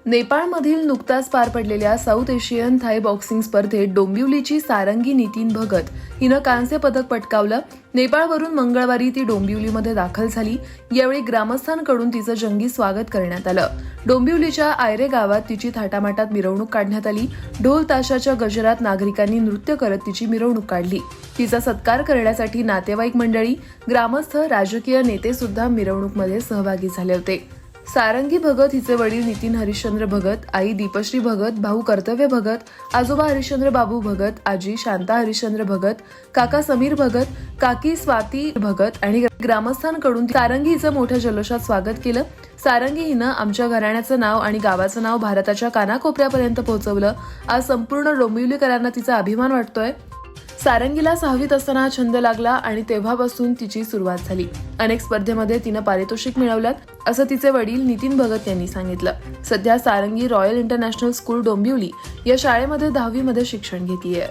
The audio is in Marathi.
नेपाळमधील नुकताच पार पडलेल्या साऊथ एशियन थाय बॉक्सिंग स्पर्धेत डोंबिवलीची सारंगी नितीन भगत हिनं कांस्य पदक पटकावलं. नेपाळवरून मंगळवारी ती डोंबिवलीमध्ये दाखल झाली. यावेळी ग्रामस्थांकडून तिचं जंगी स्वागत करण्यात आलं. डोंबिवलीच्या आयरे गावात तिची थाटामाटात मिरवणूक काढण्यात आली. ढोल ताशाच्या गजरात नागरिकांनी नृत्य करत तिची मिरवणूक काढली. तिचा सत्कार करण्यासाठी नातेवाईक मंडळी, ग्रामस्थ, राजकीय नेते सुद्धा मिरवणूकमध्ये सहभागी झाले होते. सारंगी भगत हिचे वडील नितीन हरिश्चंद्र भगत, आई दीपश्री भगत, भाऊ कर्तव्य भगत, आजोबा हरिश्चंद्र बाबू भगत, आजी शांता हरिश्चंद्र भगत, काका समीर भगत, काकी स्वाती भगत आणि ग्रामस्थांकडून सारंगी हिचं मोठ्या जल्लोषात स्वागत केलं. सारंगी हिनं आमच्या घराण्याचं नाव आणि गावाचं नाव भारताच्या कानाकोपऱ्यापर्यंत पोहोचवलं. आज संपूर्ण डोंबिवलीकरांना तिचा अभिमान वाटतोय. सारंगीला 6वीत असताना हा छंद लागला आणि तेव्हापासून तिची सुरुवात झाली. अनेक स्पर्धेमध्ये तिनं पारितोषिक मिळवल्यात, असं तिचे वडील नितीन भगत यांनी सांगितलं. सध्या सारंगी रॉयल इंटरनॅशनल स्कूल डोंबिवली या शाळेमध्ये 10वी मध्ये शिक्षण घेतेय.